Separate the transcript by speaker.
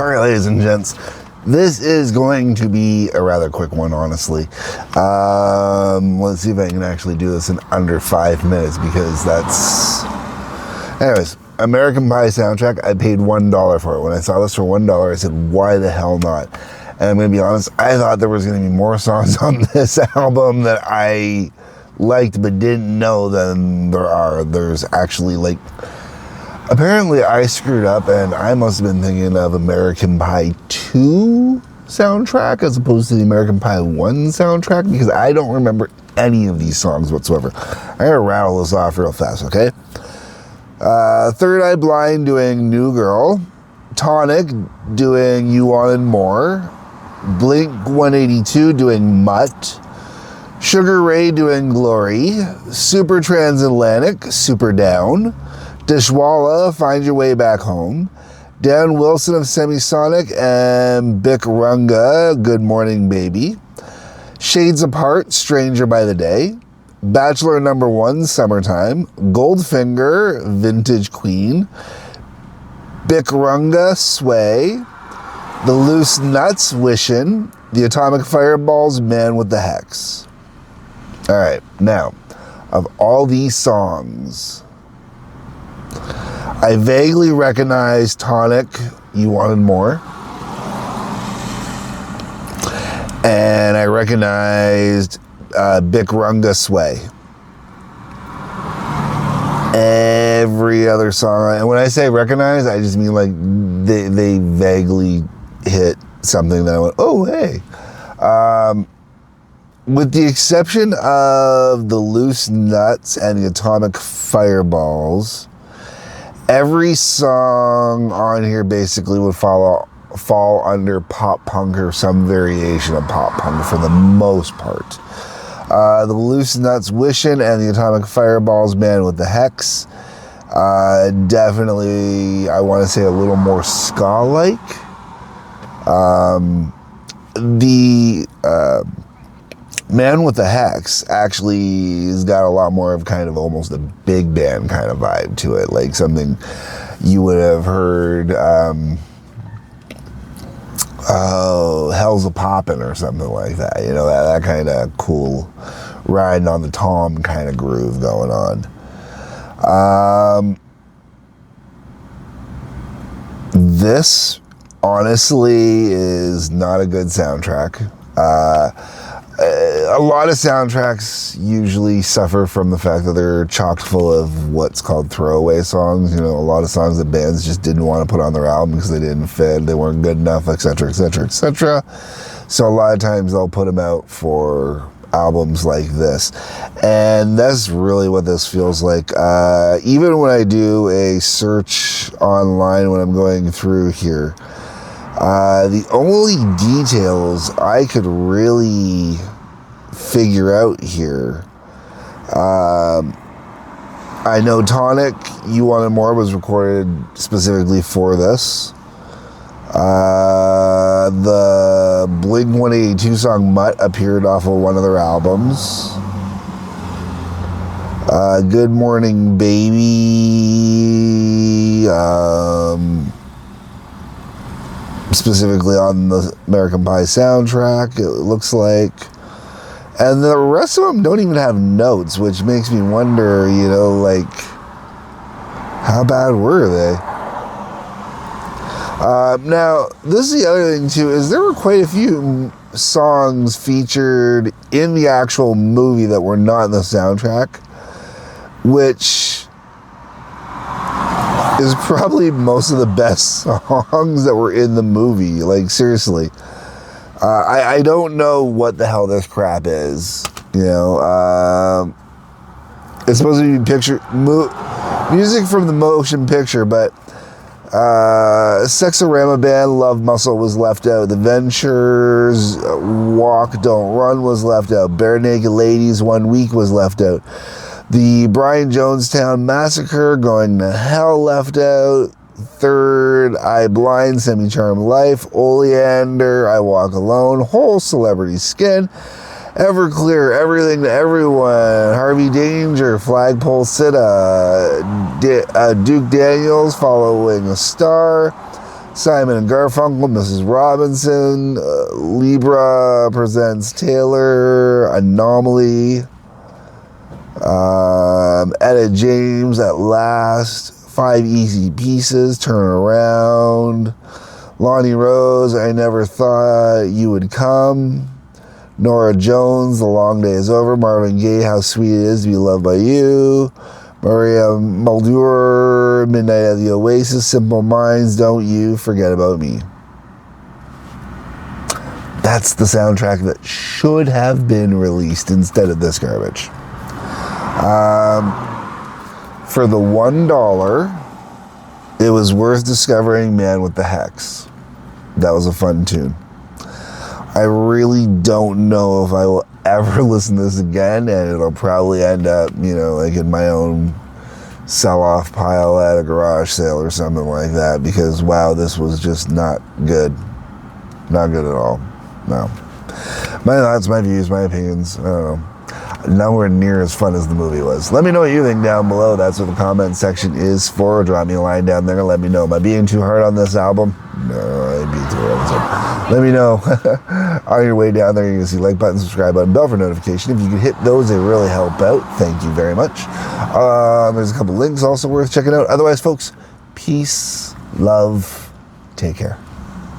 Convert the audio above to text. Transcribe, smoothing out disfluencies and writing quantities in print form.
Speaker 1: All right, ladies and gents, this is going to be a rather quick one, honestly. Let's see if I can actually do this in under 5 minutes, because that's... Anyways, American Pie soundtrack, I paid $1 for it. When I saw this for $1, I said, why the hell not? And I'm going to be honest, I thought there was going to be more songs on this album that I liked but didn't know than there are. There's actually, like... Apparently, I screwed up, and I must have been thinking of American Pie 2 soundtrack as opposed to the American Pie 1 soundtrack, because I don't remember any of these songs whatsoever. I'm going to rattle this off real fast, okay? Third Eye Blind doing New Girl. Tonic doing You Wanted More. Blink 182 doing Mutt. Sugar Ray doing Glory. Super Transatlantic, Super Down. Dishwalla, Find Your Way Back Home. Dan Wilson of Semisonic and Bic Runga, Good Morning Baby. Shades Apart, Stranger by the Day. Bachelor Number 1, Summertime. Goldfinger, Vintage Queen. Bic Runga, Sway. The Loose Nuts, Wishin'. The Atomic Fireballs, Man with the Hex. Alright, now, of all these songs, I vaguely recognize Tonic, You Wanted More. And I recognized Bic Runga, Sway. Every other song, and when I say recognize, I just mean like they vaguely hit something that I went, oh, hey. With the exception of the Loose Nuts and the Atomic Fireballs, every song on here basically would fall under pop punk or some variation of pop punk for the most part. The Loose Nuts, Wishin', and the Atomic Fireballs, Man with the Hex. Definitely, I want to say a little more ska-like. The Man with the Hex actually has got a lot more of kind of almost a big band kind of vibe to it, like something you would have heard, Hell's a Poppin' or something like that, you know, that kind of cool riding on the tom kind of groove going on. This honestly is not a good soundtrack. A lot of soundtracks usually suffer from the fact that they're chock full of what's called throwaway songs. You know, a lot of songs that bands just didn't want to put on their album because they didn't fit, they weren't good enough, etc., etc., etc. So a lot of times they'll put them out for albums like this. And that's really what this feels like. Even when I do a search online when I'm going through here, the only details I could really figure out here, I know Tonic, You Wanted More was recorded specifically for this. The Blink 182 song Mutt appeared off of one of their albums. Good Morning Baby, specifically on the American Pie soundtrack, it looks like. And the rest of them don't even have notes, which makes me wonder, you know, like, how bad were they? Now, this is the other thing, too, is there were quite a few songs featured in the actual movie that were not in the soundtrack, which is probably most of the best songs that were in the movie. Like, seriously. I don't know what the hell this crap is. You know, it's supposed to be music from the motion picture, but Sexorama Band, Love Muscle was left out. The Ventures, Walk Don't Run was left out. Bare Naked Ladies, 1 Week was left out. The Brian Jonestown Massacre, Going to Hell left out. Third Eye Blind, Semi-Charmed Life. Oleander, I Walk Alone. Whole Celebrity Skin. Everclear, Everything to Everyone. Harvey Danger, Flagpole Sitta. Duke Daniels, Following a Star. Simon and Garfunkel, Mrs. Robinson, Libra presents Taylor, Anomaly, Etta James, At Last, 5 Easy Pieces, Turn Around, Lonnie Rose, I Never Thought You Would Come, Nora Jones, The Long Day Is Over, Marvin Gaye, How Sweet It Is to Be Loved by You, Maria Muldaur, Midnight at the Oasis, Simple Minds, Don't You Forget About Me. That's the soundtrack that should have been released instead of this garbage. For the $1, it was worth discovering Man with the Hex. That was a fun tune. I really don't know if I will ever listen to this again, and it'll probably end up, like in my own sell-off pile at a garage sale or something like that, because wow, this was just not good. Not good at all. No. My thoughts, my views, my opinions, I don't know. Nowhere near as fun as the movie was. Let me know what you think down below. That's what the comment section is for. Drop me a line down there. Let me know. Am I being too hard on this album? No, I ain't being too hard on this album. Let me know. On your way down there, you're going to see like button, subscribe button, bell for notification. If you could hit those, they really help out. Thank you very much. There's a couple links also worth checking out. Otherwise, folks, peace, love, take care.